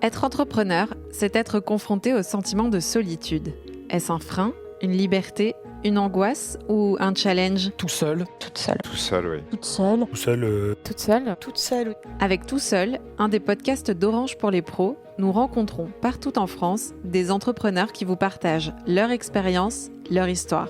Être entrepreneur, c'est être confronté au sentiment de solitude. Est-ce un frein, une liberté, une angoisse ou un challenge ? Tout seul. Toute seule. Tout seul, oui. Toute seule. Tout seul. Toute seule. Toute seule. Avec Tout seul, un des podcasts d'Orange pour les pros, nous rencontrons partout en France des entrepreneurs qui vous partagent leur expérience, leur histoire.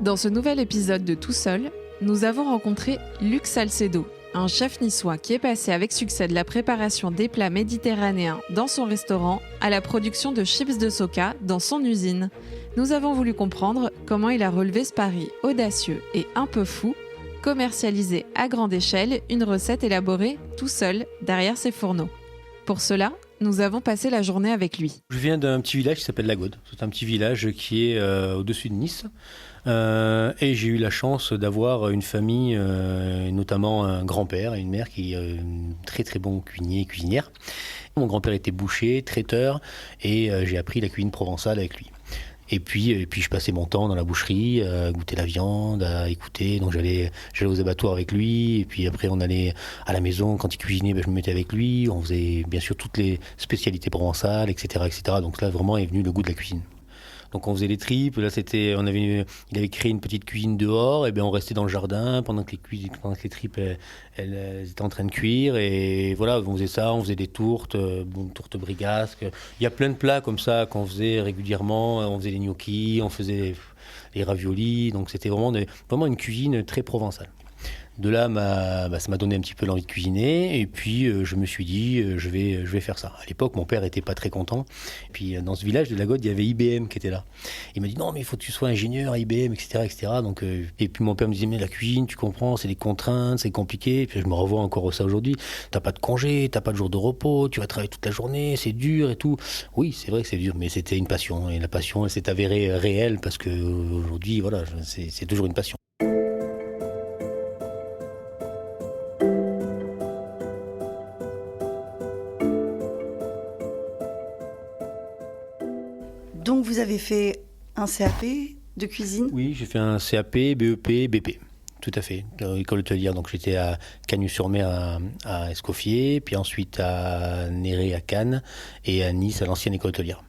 Dans ce nouvel épisode de Tout seul, nous avons rencontré Luc Salcedo, un chef niçois qui est passé avec succès de la préparation des plats méditerranéens dans son restaurant à la production de chips de soca dans son usine. Nous avons voulu comprendre comment il a relevé ce pari audacieux et un peu fou, commercialiser à grande échelle une recette élaborée tout seul derrière ses fourneaux. Pour cela, nous avons passé la journée avec lui. Je viens d'un petit village qui s'appelle La Gaude. C'est un petit village qui est au-dessus de Nice. Et j'ai eu la chance d'avoir une famille, notamment un grand-père et une mère qui est très très bon cuisinier et cuisinière. Mon grand-père était boucher, traiteur, et j'ai appris la cuisine provençale avec lui. Et puis je passais mon temps dans la boucherie, à goûter la viande, à écouter. Donc j'allais aux abattoirs avec lui. Et puis après, on allait à la maison. Quand il cuisinait, je me mettais avec lui. On faisait bien sûr toutes les spécialités provençales, etc., etc. Donc là, vraiment est venu le goût de la cuisine. Donc on faisait les tripes. Là, il avait créé une petite cuisine dehors. Et bien on restait dans le jardin pendant que les tripes elles étaient en train de cuire. Et voilà, on faisait ça. On faisait des tourtes, tourtes brigasques. Il y a plein de plats comme ça qu'on faisait régulièrement. On faisait les gnocchis, on faisait les raviolis. Donc c'était vraiment une cuisine très provençale. De là, ça m'a donné un petit peu l'envie de cuisiner. Et puis, je me suis dit, je vais faire ça. À l'époque, mon père était pas très content. Et puis, dans ce village de La Gaude, il y avait IBM qui était là. Il m'a dit, non, mais il faut que tu sois ingénieur à IBM, etc., etc. Donc, et puis, mon père me disait, mais la cuisine, tu comprends, c'est des contraintes, c'est compliqué. Et puis, je me revois encore ça aujourd'hui. T'as pas de congé, t'as pas de jour de repos, tu vas travailler toute la journée, c'est dur et tout. Oui, c'est vrai que c'est dur, mais c'était une passion. Et la passion, elle s'est avérée réelle parce que aujourd'hui, voilà, c'est toujours une passion. Donc vous avez fait un CAP de cuisine ? Oui, j'ai fait un CAP, BEP, BP. Tout à fait, l'école hôtelière. Donc j'étais à Cagnes-sur-Mer à Escoffier, puis ensuite à Néré à Cannes et à Nice à l'ancienne école hôtelière.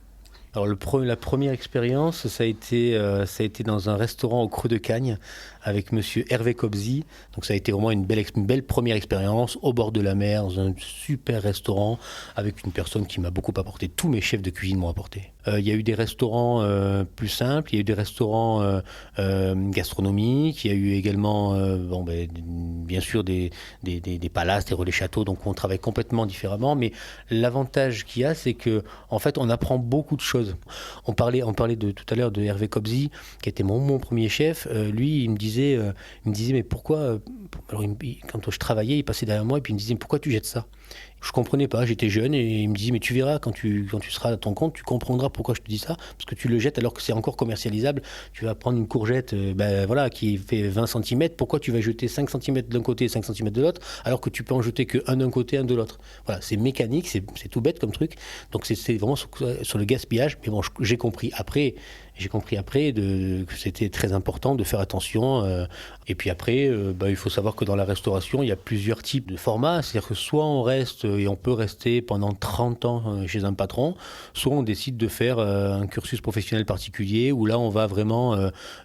Alors la première expérience, ça a été dans un restaurant au Creux de Cagnes avec monsieur Hervé Cobzy. Donc ça a été vraiment une belle première expérience au bord de la mer, dans un super restaurant avec une personne qui m'a beaucoup apporté. Tous mes chefs de cuisine m'ont apporté. Il y a eu des restaurants plus simples, il y a eu des restaurants gastronomiques, il y a eu également bien sûr des palaces, des relais châteaux, donc on travaille complètement différemment. Mais l'avantage qu'il y a, c'est que en fait on apprend beaucoup de choses. On parlait tout à l'heure de Hervé Cobzy, qui était mon premier chef. Lui, il me disait mais pourquoi alors quand je travaillais, il passait derrière moi et puis il me disait pourquoi tu jettes ça ? Je comprenais pas, j'étais jeune et il me disait mais tu verras quand tu seras à ton compte, tu comprendras pourquoi je te dis ça, parce que tu le jettes alors que c'est encore commercialisable. Tu vas prendre une courgette qui fait 20 cm, pourquoi tu vas jeter 5 cm d'un côté et 5 cm de l'autre alors que tu peux en jeter que un d'un côté, un de l'autre. Voilà, c'est mécanique, c'est tout bête comme truc. Donc c'est vraiment sur le gaspillage, mais bon, j'ai compris après que c'était très important de faire attention. Et puis après, il faut savoir que dans la restauration, il y a plusieurs types de formats. C'est-à-dire que soit on reste et on peut rester pendant 30 ans chez un patron, soit on décide de faire un cursus professionnel particulier où là, on va vraiment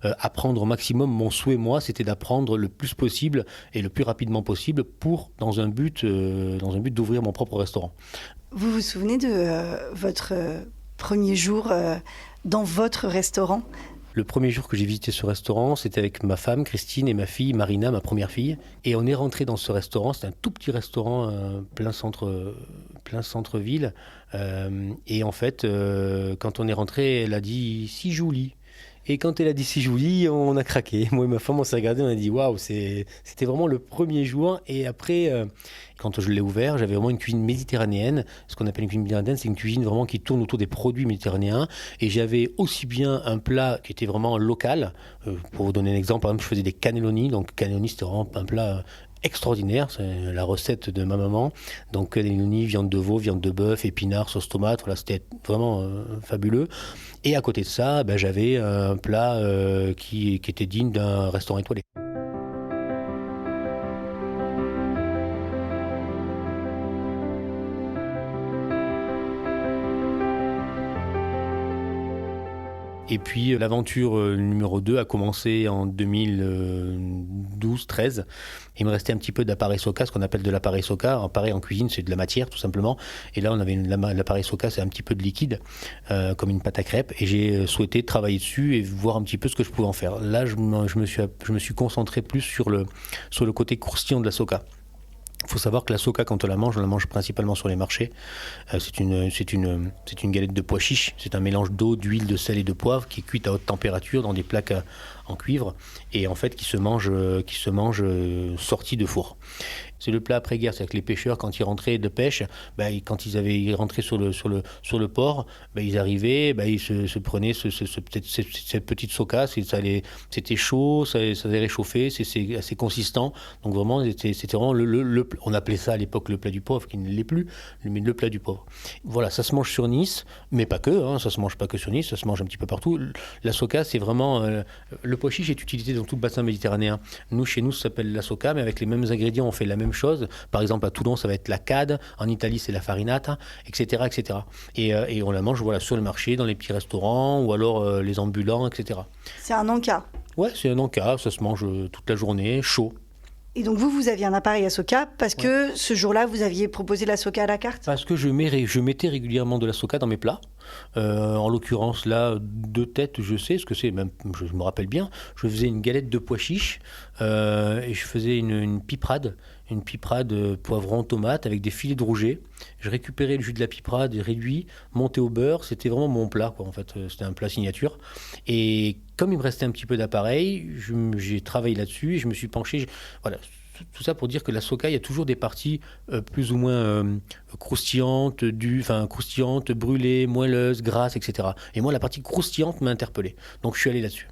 apprendre au maximum. Mon souhait, moi, c'était d'apprendre le plus possible et le plus rapidement possible dans un but d'ouvrir mon propre restaurant. Vous vous souvenez de votre premier jour dans votre restaurant ? Le premier jour que j'ai visité ce restaurant, c'était avec ma femme, Christine, et ma fille, Marina, ma première fille. Et on est rentré dans ce restaurant, c'était un tout petit restaurant plein centre-ville. Et en fait, quand on est rentré, elle a dit « si Julie ». Et quand elle a dit si Julie, on a craqué. Moi et ma femme, on s'est regardé, on a dit waouh, c'était vraiment le premier jour. Et après, quand je l'ai ouvert, j'avais vraiment une cuisine méditerranéenne. Ce qu'on appelle une cuisine méditerranéenne, c'est une cuisine vraiment qui tourne autour des produits méditerranéens. Et j'avais aussi bien un plat qui était vraiment local. Pour vous donner un exemple, par exemple, je faisais des cannelloni. Donc cannelloni, c'était vraiment un plat extraordinaire, c'est la recette de ma maman. Donc cannelloni, viande de veau, viande de bœuf, épinards, sauce tomate, voilà, c'était vraiment fabuleux. Et à côté de ça, j'avais un plat qui était digne d'un restaurant étoilé. Et puis l'aventure numéro 2 a commencé en 2012-13. Il me restait un petit peu d'appareil Soka, ce qu'on appelle de l'appareil Soka. Appareil en cuisine, c'est de la matière tout simplement. Et là, on avait l'appareil Soka, c'est un petit peu de liquide, comme une pâte à crêpes. Et j'ai souhaité travailler dessus et voir un petit peu ce que je pouvais en faire. Là, je me suis concentré plus sur le côté croustillant de la Soka. Il faut savoir que la Soka, quand on la mange principalement sur les marchés. C'est une galette de pois chiches. C'est un mélange d'eau, d'huile, de sel et de poivre qui est cuite à haute température dans des plaques en cuivre et en fait qui se mange sorti de four. C'est le plat après-guerre, c'est-à-dire que les pêcheurs, quand ils rentraient de pêche, quand ils rentraient sur le port, ils arrivaient, ils se prenaient cette petite Soka, c'était chaud, ça avait réchauffé, c'est assez consistant. Donc vraiment, c'était vraiment on appelait ça à l'époque le plat du pauvre, qui ne l'est plus, mais le plat du pauvre. Voilà, ça se mange sur Nice, mais pas que, ça se mange pas que sur Nice, ça se mange un petit peu partout. La Soka, c'est vraiment... le pois chiche est utilisé dans tout le bassin méditerranéen. Nous, chez nous, ça s'appelle la Soka, mais avec les mêmes ingrédients, on fait la même chose. Par exemple, à Toulon, ça va être la cade. En Italie, c'est la farinata, etc., etc. Et on la mange, sur le marché, dans les petits restaurants, ou alors les ambulants, etc. C'est un encas. Ouais, c'est un encas. Ça se mange toute la journée, chaud. Et donc vous aviez un appareil à Soka parce que ce jour-là, vous aviez proposé la Soka à la carte ? Parce que je mettais régulièrement de la Soka dans mes plats. En l'occurrence, là, de tête, je sais ce que c'est, même je me rappelle bien. Je faisais une galette de pois chiches et je faisais une piperade poivron, tomate avec des filets de rouget. Je récupérais le jus de la piperade réduit, monté au beurre. C'était vraiment mon plat, quoi. En fait, c'était un plat signature. Et comme il me restait un petit peu d'appareil, j'ai travaillé là-dessus et je me suis penché. Voilà. Tout ça pour dire que la Soka, il y a toujours des parties plus ou moins croustillantes, brûlées, moelleuses, grasses, etc. Et moi, la partie croustillante m'a interpellé. Donc je suis allé là-dessus.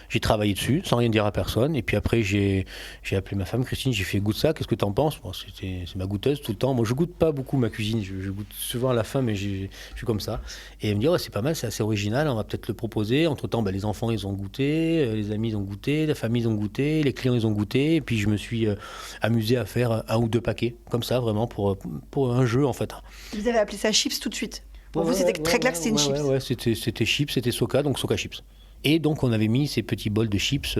J'ai travaillé dessus, sans rien dire à personne. Et puis après, j'ai appelé ma femme, Christine, j'ai fait goûte ça, qu'est-ce que t'en penses ? C'est ma goûteuse tout le temps. Moi, je goûte pas beaucoup ma cuisine, je goûte souvent à la fin, mais je suis comme ça. Et elle me dit, c'est pas mal, c'est assez original, on va peut-être le proposer. Entre-temps, les enfants, ils ont goûté, les amis, ils ont goûté, la famille, ils ont goûté, les clients, ils ont goûté. Et puis, je me suis amusé à faire 1 ou 2 paquets, comme ça, vraiment, pour un jeu, en fait. Vous avez appelé ça chips tout de suite ? Pour vous, c'était très clair que c'était une chips. Ouais, c'était chips, c'était Soka, donc Soka chips. Et donc, on avait mis ces petits bols de chips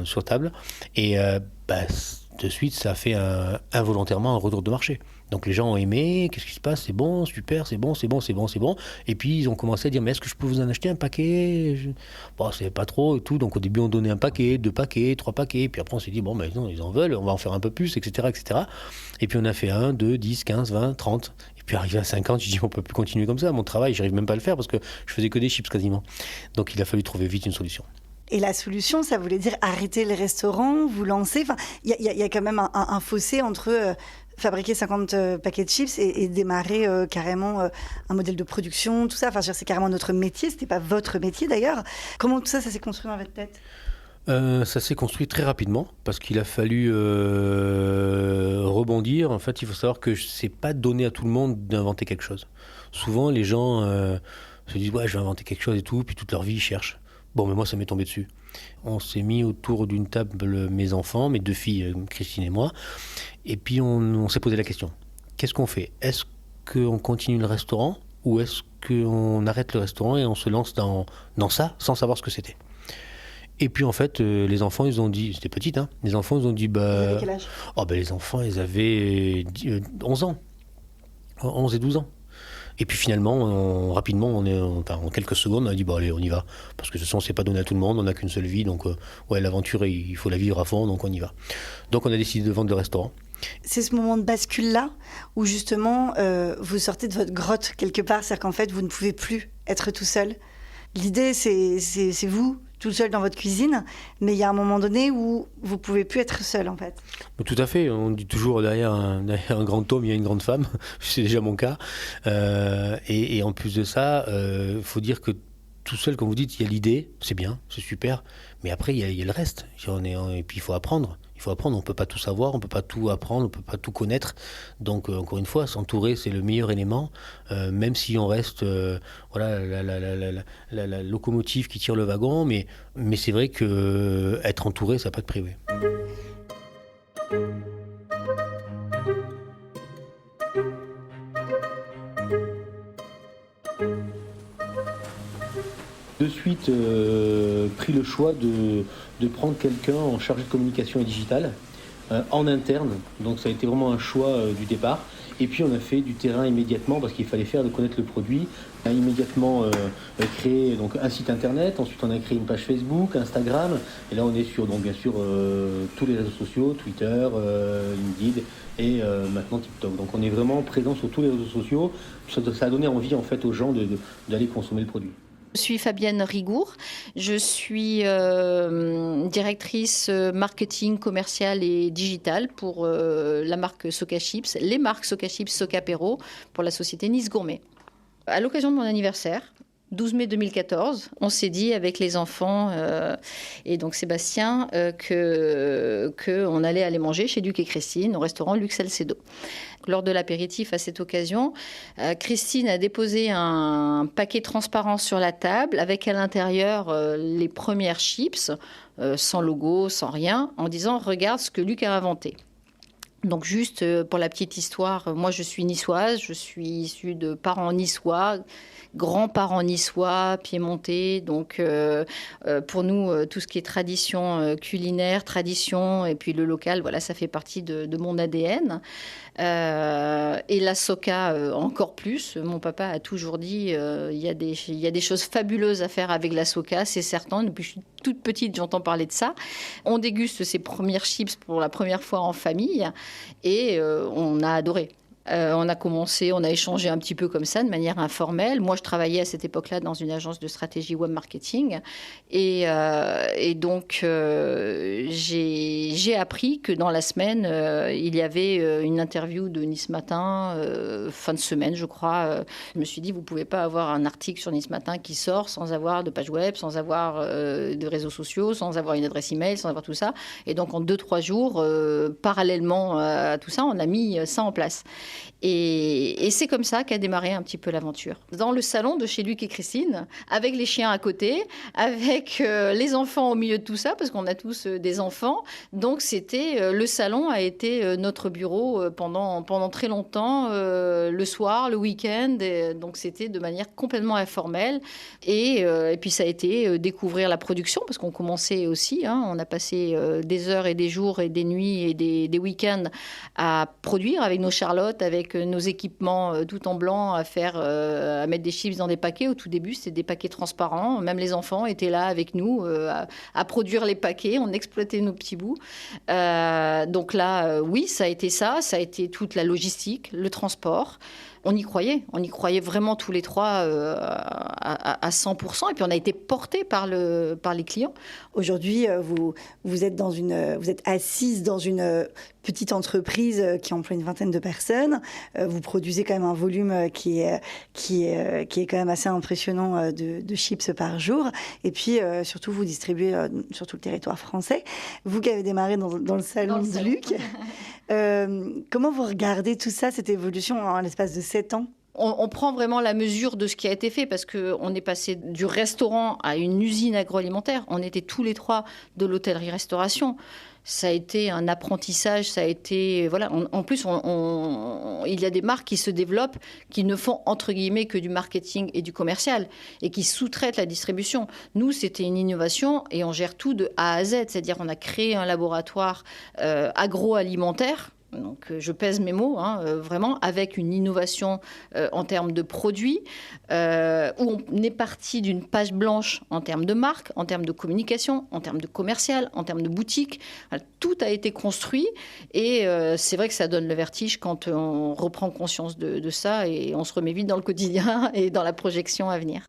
sur table. Et de suite, ça a fait involontairement un retour de marché. Donc, les gens ont aimé. Qu'est-ce qui se passe ? C'est bon, super, c'est bon. Et puis, ils ont commencé à dire, mais est-ce que je peux vous en acheter un paquet ? C'est pas trop et tout. Donc, au début, on donnait 1 paquet, 2 paquets, 3 paquets. Puis après, on s'est dit, non, ils en veulent, on va en faire un peu plus, etc., etc. Et puis, on a fait 1, 2, 10, 15, 20, 30. Et puis arrivé à 50, je dis on peut plus continuer comme ça. Mon travail, j'arrive même pas à le faire parce que je faisais que des chips quasiment. Donc il a fallu trouver vite une solution. Et la solution, ça voulait dire arrêter les restaurants, vous lancer. Enfin, il y a quand même un fossé entre fabriquer 50 paquets de chips et démarrer carrément un modèle de production, tout ça. Enfin, c'est carrément notre métier. C'était pas votre métier d'ailleurs. Comment tout ça s'est construit dans votre tête ? Ça s'est construit très rapidement parce qu'il a fallu rebondir. En fait, il faut savoir que c'est pas donné à tout le monde d'inventer quelque chose. Souvent, les gens se disent je vais inventer quelque chose et tout, puis toute leur vie ils cherchent. Bon, mais moi ça m'est tombé dessus. On s'est mis autour d'une table, mes enfants, mes 2 filles, Christine et moi, et puis on s'est posé la question. Qu'est-ce qu'on fait ? Est-ce qu'on continue le restaurant ou est-ce qu'on arrête le restaurant et on se lance dans ça sans savoir ce que c'était ? Et puis en fait, les enfants, ils ont dit, c'était petite, les enfants, ils ont dit, Ils avaient quel âge ? Les enfants, ils avaient 11 ans, 11 et 12 ans. Et puis finalement, rapidement, en quelques secondes, on a dit, allez, on y va. Parce que de toute façon, c'est pas donné à tout le monde, on n'a qu'une seule vie, donc l'aventure, il faut la vivre à fond, donc on y va. Donc on a décidé de vendre le restaurant. C'est ce moment de bascule-là où justement, vous sortez de votre grotte quelque part, c'est-à-dire qu'en fait, vous ne pouvez plus être tout seul. L'idée, c'est vous, tout seul dans votre cuisine, mais il y a un moment donné où vous pouvez plus être seul en fait. Tout à fait, on dit toujours derrière un grand homme, il y a une grande femme, c'est déjà mon cas. Et en plus de ça, faut dire que tout seul, comme vous dites, il y a l'idée, c'est bien, c'est super, mais après il y a le reste. Et puis il faut apprendre. Il faut apprendre, on ne peut pas tout savoir, on ne peut pas tout apprendre, on ne peut pas tout connaître. Donc encore une fois, s'entourer, c'est le meilleur élément, même si on reste la locomotive qui tire le wagon, mais c'est vrai qu'être entouré, ça n'a pas de prix. Oui. De suite pris le choix de prendre quelqu'un en charge de communication et digitale en interne. Donc ça a été vraiment un choix du départ. Et puis on a fait du terrain immédiatement parce qu'il fallait faire de connaître le produit. On a immédiatement créé donc, un site internet, ensuite on a créé une page Facebook, Instagram. Et là on est sur donc, bien sûr tous les réseaux sociaux, Twitter, LinkedIn et maintenant TikTok. Donc on est vraiment présent sur tous les réseaux sociaux. Ça a donné envie en fait aux gens d'aller consommer le produit. Je suis Fabienne Rigour, je suis directrice marketing commercial et digital pour la marque Soca Chips, les marques Soca Chips, Soca Apéro pour la société Nice Gourmet. À l'occasion de mon anniversaire, 12 mai 2014, on s'est dit avec les enfants et donc Sébastien qu'on allait aller manger chez Luc et Christine au restaurant Luc Salcedo. Lors de l'apéritif, à cette occasion, Christine a déposé un paquet transparent sur la table avec à l'intérieur les premières chips, sans logo, sans rien, en disant « Regarde ce que Luc a inventé ». Donc juste pour la petite histoire, moi je suis niçoise, je suis issue de parents niçois, grands-parents niçois, piémontais. Donc pour nous, tout ce qui est tradition culinaire, tradition et puis le local, voilà, ça fait partie de mon ADN. Et la Soca encore plus. Mon papa a toujours dit il y a des choses fabuleuses à faire avec la Soca, c'est certain. Depuis que je suis toute petite, j'entends parler de ça. On déguste ses premières chips pour la première fois en famille et on a adoré. On a commencé, on a échangé un petit peu comme ça, de manière informelle. Moi, je travaillais à cette époque-là dans une agence de stratégie web marketing. Et donc, j'ai appris que dans la semaine, il y avait une interview de Nice Matin, fin de semaine, je crois. Je me suis dit, vous ne pouvez pas avoir un article sur Nice Matin qui sort sans avoir de page web, sans avoir de réseaux sociaux, sans avoir une adresse email, sans avoir tout ça. Et donc, en 2-3 jours, parallèlement à tout ça, on a mis ça en place. Et c'est comme ça qu'a démarré un petit peu l'aventure. Dans le salon de chez Luc et Christine, avec les chiens à côté, avec les enfants au milieu de tout ça, parce qu'on a tous des enfants. Donc le salon a été notre bureau pendant très longtemps, le soir, le week-end. Donc c'était de manière complètement informelle. Et puis ça a été découvrir la production, parce qu'on commençait aussi. On a passé des heures et des jours et des nuits et des week-ends à produire avec nos charlottes, avec nos équipements tout en blanc à mettre des chips dans des paquets. Au tout début, c'était des paquets transparents. Même les enfants étaient là avec nous à produire les paquets. On exploitait nos petits bouts. Donc là, oui, ça a été ça. Ça a été toute la logistique, le transport. On y croyait vraiment tous les trois à 100%. Et puis on a été portés par les clients. Aujourd'hui, vous êtes assise dans une petite entreprise qui emploie une vingtaine de personnes. Vous produisez quand même un volume qui est quand même assez impressionnant de chips par jour. Et puis surtout, vous distribuez sur tout le territoire français. Vous qui avez démarré dans le salon de Luc. Comment vous regardez tout ça, cette évolution en l'espace de 7 ans ? On prend vraiment la mesure de ce qui a été fait parce qu'on est passé du restaurant à une usine agroalimentaire. On était tous les trois de l'hôtellerie-restauration. Ça a été un apprentissage, ça a été... Voilà. En plus, il y a des marques qui se développent, qui ne font, entre guillemets, que du marketing et du commercial, et qui sous-traitent la distribution. Nous, c'était une innovation, et on gère tout de A à Z. C'est-à-dire on a créé un laboratoire agroalimentaire. Donc, je pèse mes mots, vraiment, avec une innovation en termes de produits, où on est parti d'une page blanche en termes de marque, en termes de communication, en termes de commercial, en termes de boutique. Tout a été construit et c'est vrai que ça donne le vertige quand on reprend conscience de ça et on se remet vite dans le quotidien et dans la projection à venir.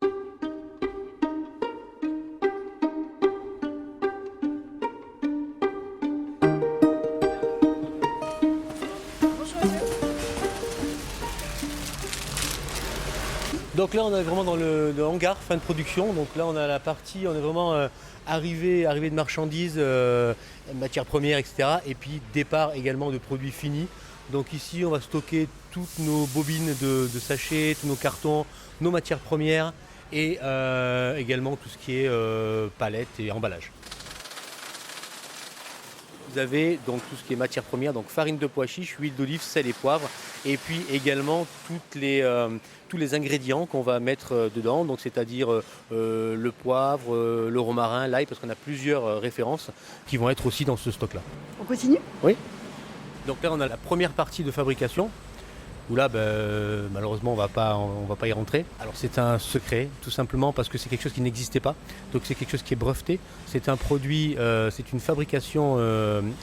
Donc là, on est vraiment dans le hangar, fin de production. Donc là, on a la partie, on est vraiment arrivée de marchandises, matières premières, etc. Et puis départ également de produits finis. Donc ici, on va stocker toutes nos bobines de sachets, tous nos cartons, nos matières premières et également tout ce qui est palettes et emballage. Vous avez donc tout ce qui est matières premières, donc farine de pois chiche, huile d'olive, sel et poivre, et puis également tous les ingrédients qu'on va mettre dedans, donc c'est-à-dire le poivre, le romarin, l'ail, parce qu'on a plusieurs références qui vont être aussi dans ce stock-là. On continue ? Oui. Donc là, on a la première partie de fabrication, où là, malheureusement, on va pas y rentrer. Alors c'est un secret, tout simplement parce que c'est quelque chose qui n'existait pas. Donc c'est quelque chose qui est breveté. C'est un produit, c'est une fabrication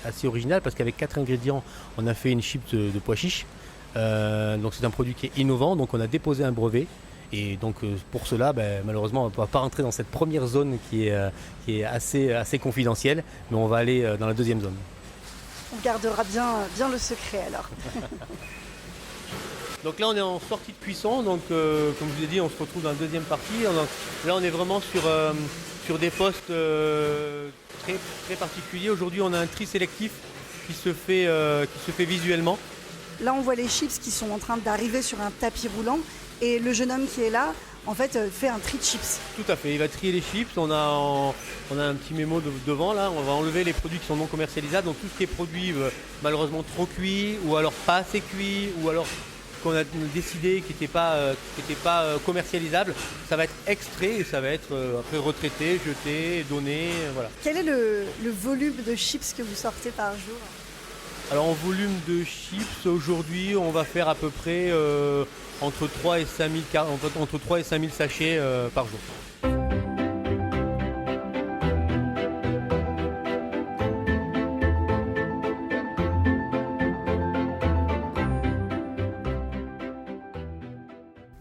assez originale parce qu'avec 4 ingrédients, on a fait une chips de pois chiche. Donc c'est un produit qui est innovant. Donc on a déposé un brevet. Et donc pour cela, malheureusement, on ne pourra pas rentrer dans cette première zone qui est assez confidentielle. Mais on va aller dans la deuxième zone. On gardera bien le secret alors. Donc là on est en sortie de cuisson, donc comme je vous ai dit on se retrouve dans la deuxième partie. Là on est vraiment sur des postes très, très particuliers. Aujourd'hui on a un tri sélectif qui se fait visuellement. Là on voit les chips qui sont en train d'arriver sur un tapis roulant et le jeune homme qui est là en fait fait un tri de chips. Tout à fait, il va trier les chips, on a un petit mémo devant là, on va enlever les produits qui sont non commercialisables, donc tout ce qui est produit malheureusement trop cuit ou alors pas assez cuit ou alors qu'on a décidé qui n'était pas commercialisable, ça va être extrait et ça va être après retraité, jeté, donné, voilà. Quel est le volume de chips que vous sortez par jour ? Alors en volume de chips, aujourd'hui on va faire à peu près entre 3 et 5 000 sachets par jour.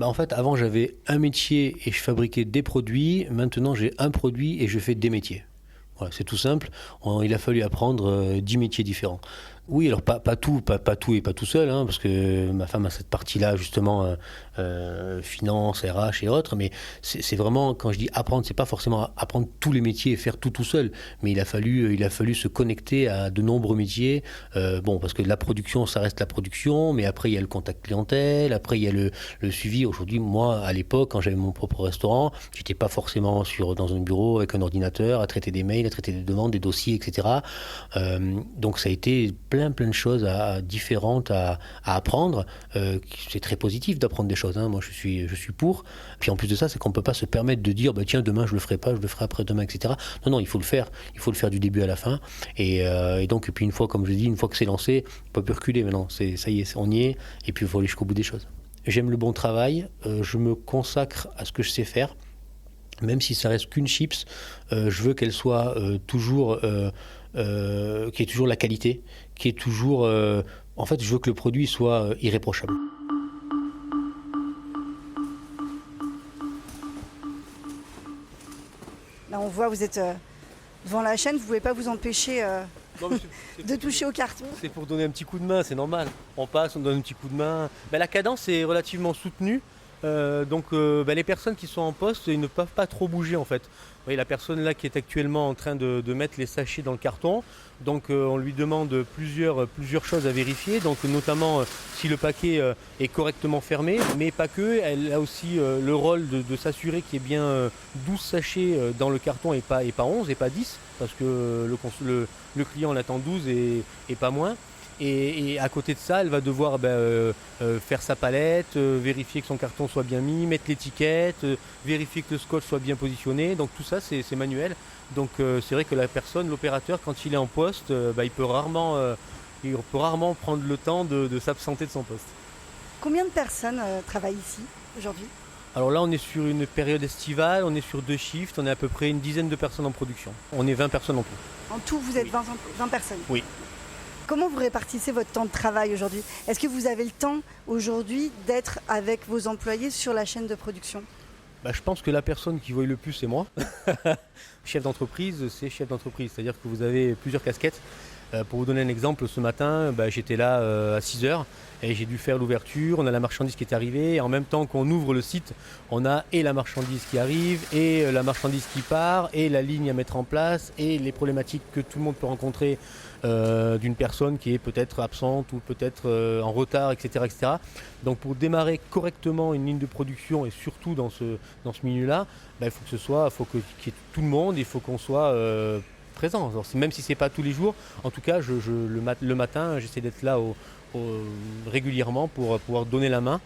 En fait, avant j'avais un métier et je fabriquais des produits. Maintenant j'ai un produit et je fais des métiers. Voilà, c'est tout simple. Il a fallu apprendre 10 métiers différents. Oui, alors pas tout et pas tout seul, hein, parce que ma femme a cette partie-là justement, finance, RH et autres, mais c'est vraiment, quand je dis apprendre, c'est pas forcément apprendre tous les métiers et faire tout seul, mais il a fallu se connecter à de nombreux métiers, parce que la production, ça reste la production, mais après il y a le contact clientèle, après il y a le suivi. Aujourd'hui, moi, à l'époque, quand j'avais mon propre restaurant, j'étais pas forcément dans un bureau avec un ordinateur, à traiter des mails, à traiter des demandes, des dossiers, etc. Donc ça a été plein de choses différentes à apprendre. C'est très positif d'apprendre des choses, hein. Moi je suis pour. Puis en plus de ça, c'est qu'on ne peut pas se permettre de dire tiens, demain je le ferai pas, je le ferai après-demain, etc. Non, il faut le faire du début à la fin. Et donc, et puis une fois, comme je dis, une fois que c'est lancé, on ne peut plus reculer maintenant. Ça y est, on y est, et puis il faut aller jusqu'au bout des choses. J'aime le bon travail, je me consacre à ce que je sais faire. Même si ça reste qu'une chips, je veux qu'elle soit toujours, qu'il y ait toujours la qualité, qui est toujours... en fait, je veux que le produit soit irréprochable. Là, on voit, vous êtes devant la chaîne, vous ne pouvez pas vous empêcher de toucher au carton. C'est pour donner un petit coup de main, c'est normal. On passe, on donne un petit coup de main. La cadence est relativement soutenue. Donc les personnes qui sont en poste, ils ne peuvent pas trop bouger en fait. Vous voyez, la personne là qui est actuellement en train de mettre les sachets dans le carton, donc on lui demande plusieurs choses à vérifier, donc notamment si le paquet est correctement fermé, mais pas que, elle a aussi le rôle de s'assurer qu'il y ait bien 12 sachets dans le carton et pas 11 et pas 10, parce que le client l'attend 12 et pas moins. Et à côté de ça, elle va devoir faire sa palette, vérifier que son carton soit bien mis, mettre l'étiquette, vérifier que le scotch soit bien positionné. Donc tout ça, c'est manuel. Donc c'est vrai que l'opérateur, quand il est en poste, il peut rarement prendre le temps de s'absenter de son poste. Combien de personnes travaillent ici aujourd'hui ? Alors là, on est sur une période estivale, on est sur 2 shifts, on est à peu près une dizaine de personnes en production. On est 20 personnes en tout. En tout, vous êtes 20 personnes ? Oui. Comment vous répartissez votre temps de travail aujourd'hui ? Est-ce que vous avez le temps aujourd'hui d'être avec vos employés sur la chaîne de production ? Je pense que la personne qui voit le plus, c'est moi. Chef d'entreprise, c'est chef d'entreprise. C'est-à-dire que vous avez plusieurs casquettes. Pour vous donner un exemple, ce matin, j'étais là à 6h et j'ai dû faire l'ouverture. On a la marchandise qui est arrivée et en même temps qu'on ouvre le site, on a et la marchandise qui arrive et la marchandise qui part et la ligne à mettre en place et les problématiques que tout le monde peut rencontrer d'une personne qui est peut-être absente ou peut-être en retard, etc., etc. Donc pour démarrer correctement une ligne de production et surtout dans ce milieu-là, il faut qu'il y ait tout le monde, il faut qu'on soit présent. Alors, même si ce n'est pas tous les jours, en tout cas le matin j'essaie d'être là régulièrement pour pouvoir donner la main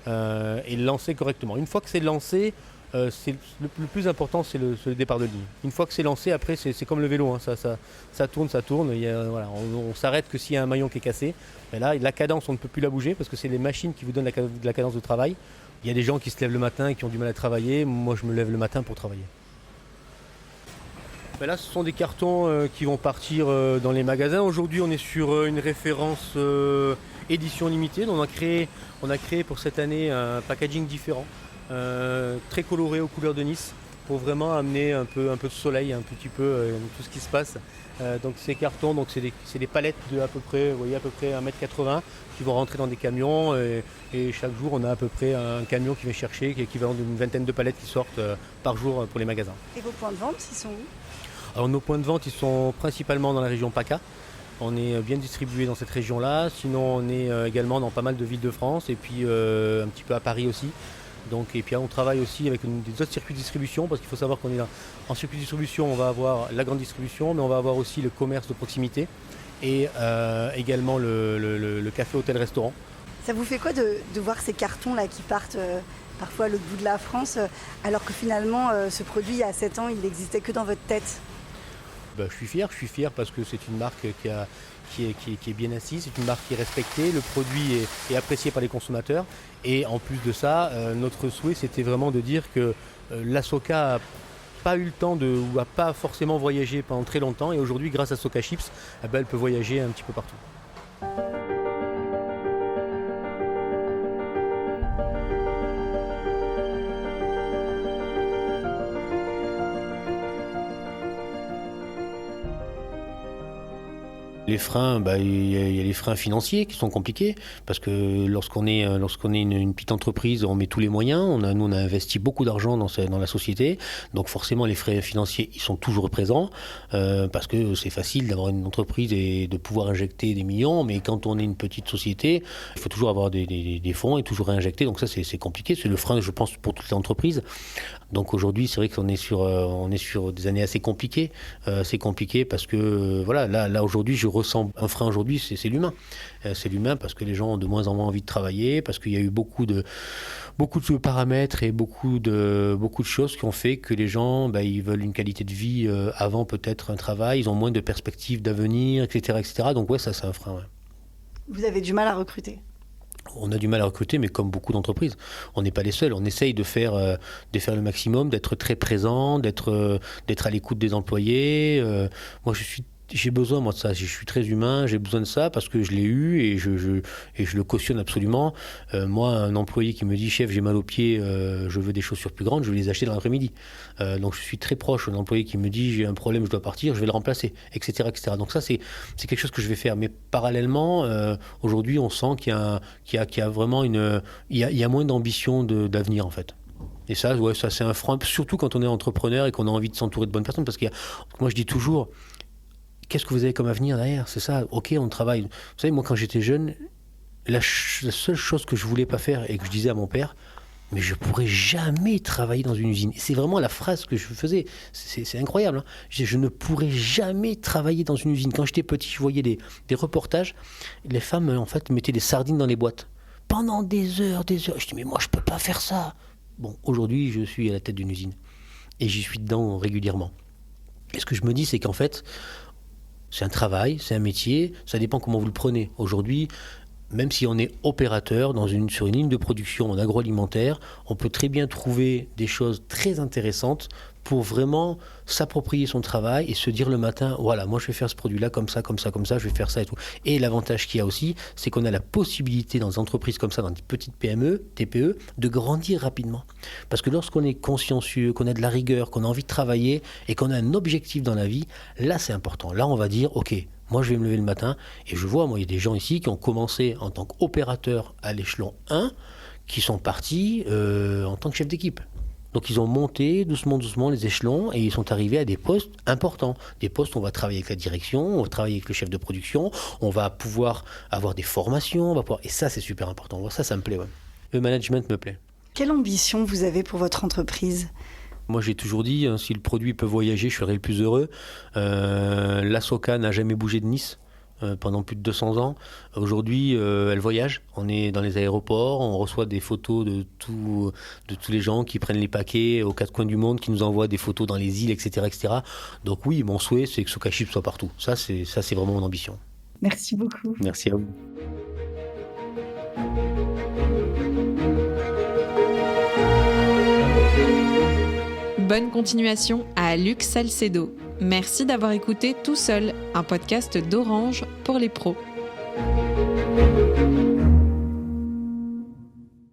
et le lancer correctement. Une fois que c'est lancé, le plus important c'est le départ de ligne. Une fois que c'est lancé, après c'est comme le vélo, hein, ça tourne. On s'arrête que s'il y a un maillon qui est cassé. Mais là, la cadence, on ne peut plus la bouger parce que c'est les machines qui vous donnent la cadence de travail. Il y a des gens qui se lèvent le matin et qui ont du mal à travailler. Moi, je me lève le matin pour travailler. Là, ce sont des cartons qui vont partir dans les magasins. Aujourd'hui, on est sur une référence édition limitée. On a créé pour cette année un packaging différent, très coloré aux couleurs de Nice, pour vraiment amener un peu de soleil, un petit peu tout ce qui se passe. Donc ces cartons, c'est des palettes de à peu près 1m80 qui vont rentrer dans des camions et chaque jour on a à peu près un camion qui vient chercher, qui est équivalent d'une vingtaine de palettes qui sortent par jour pour les magasins. Et vos points de vente, ils sont où ? Alors nos points de vente, ils sont principalement dans la région PACA. On est bien distribué dans cette région-là. Sinon, on est également dans pas mal de villes de France et puis un petit peu à Paris aussi. Et puis on travaille aussi avec des autres circuits de distribution parce qu'il faut savoir qu'on est en circuit de distribution, on va avoir la grande distribution, mais on va avoir aussi le commerce de proximité et également le café, hôtel, restaurant. Ça vous fait quoi de voir ces cartons-là qui partent parfois à l'autre bout de la France alors que finalement ce produit il y a 7 ans il n'existait que dans votre tête ? Je suis fier parce que c'est une marque qui est bien assise, c'est une marque qui est respectée, le produit est apprécié par les consommateurs et en plus de ça, notre souhait c'était vraiment de dire que la Soka n'a pas eu le temps ou n'a pas forcément voyagé pendant très longtemps et aujourd'hui grâce à Soka Chips, elle peut voyager un petit peu partout. Les freins, il y a les freins financiers qui sont compliqués parce que lorsqu'on est une petite entreprise, on met tous les moyens. Nous, on a investi beaucoup d'argent dans la société, donc forcément les frais financiers ils sont toujours présents parce que c'est facile d'avoir une entreprise et de pouvoir injecter des millions, mais quand on est une petite société, il faut toujours avoir des fonds et toujours réinjecter. Donc ça c'est compliqué. C'est le frein, je pense, pour toutes les entreprises. Donc aujourd'hui, c'est vrai qu'on est sur des années assez compliquées parce que là aujourd'hui je ressens un frein aujourd'hui, c'est l'humain. C'est l'humain parce que les gens ont de moins en moins envie de travailler, parce qu'il y a eu beaucoup de paramètres et beaucoup de choses qui ont fait que les gens, ils veulent une qualité de vie avant peut-être un travail, ils ont moins de perspectives d'avenir, etc., etc. Donc ouais, ça c'est un frein. Ouais. Vous avez du mal à recruter ? On a du mal à recruter, mais comme beaucoup d'entreprises, on n'est pas les seuls. On essaye de faire le maximum, d'être très présent, d'être à l'écoute des employés. Moi, j'ai besoin de ça. Je suis très humain, j'ai besoin de ça parce que je l'ai eu et je le cautionne absolument. Moi, un employé qui me dit « Chef, j'ai mal aux pieds, je veux des chaussures plus grandes », je vais les acheter dans l'après-midi. Donc je suis très proche. Un employé qui me dit « J'ai un problème, je dois partir », je vais le remplacer, etc., etc. Donc ça, c'est quelque chose que je vais faire. Mais parallèlement, aujourd'hui, on sent qu'il y a vraiment il y a moins d'ambition d'avenir en fait. Et ça c'est un frein, surtout quand on est entrepreneur et qu'on a envie de s'entourer de bonnes personnes. Parce que moi, je dis toujours, qu'est-ce que vous avez comme avenir derrière ? C'est ça, ok, on travaille. Vous savez, moi, quand j'étais jeune, la seule chose que je voulais pas faire et que je disais à mon père, mais je pourrais jamais travailler dans une usine. Et c'est vraiment la phrase que je faisais. C'est incroyable. Hein. Je ne pourrais jamais travailler dans une usine. Quand j'étais petit, je voyais des reportages. Les femmes, en fait, mettaient des sardines dans les boîtes. Pendant des heures. Je dis, mais moi, je peux pas faire ça. Bon, aujourd'hui, je suis à la tête d'une usine. Et j'y suis dedans régulièrement. Et ce que je me dis, c'est qu'en fait, c'est un travail, c'est un métier, ça dépend comment vous le prenez. Aujourd'hui, même si on est opérateur sur une ligne de production en agroalimentaire, on peut très bien trouver des choses très intéressantes pour vraiment s'approprier son travail et se dire le matin, voilà, moi je vais faire ce produit-là comme ça, je vais faire ça et tout. Et l'avantage qu'il y a aussi, c'est qu'on a la possibilité dans des entreprises comme ça, dans des petites PME, TPE, de grandir rapidement. Parce que lorsqu'on est consciencieux, qu'on a de la rigueur, qu'on a envie de travailler et qu'on a un objectif dans la vie, là c'est important. Là on va dire, ok, Moi, je vais me lever le matin et je vois, il y a des gens ici qui ont commencé en tant qu'opérateurs à l'échelon 1, qui sont partis en tant que chef d'équipe. Donc ils ont monté doucement les échelons et ils sont arrivés à des postes importants. Des postes où on va travailler avec la direction, on va travailler avec le chef de production, on va pouvoir avoir des formations, et ça c'est super important. Ça me plaît. Ouais. Le management me plaît. Quelle ambition vous avez pour votre entreprise ? Moi j'ai toujours dit, si le produit peut voyager, je serai le plus heureux. La Soca n'a jamais bougé de Nice. Pendant plus de 200 ans. Aujourd'hui, elle voyage. On est dans les aéroports, on reçoit des photos de tous les gens qui prennent les paquets aux quatre coins du monde, qui nous envoient des photos dans les îles, etc. etc. Donc oui, mon souhait, c'est que Soca Chips soit partout. Ça, c'est vraiment mon ambition. Merci beaucoup. Merci à vous. Bonne continuation à Luc Salcedo. Merci d'avoir écouté Tout Seul, un podcast d'Orange pour les pros.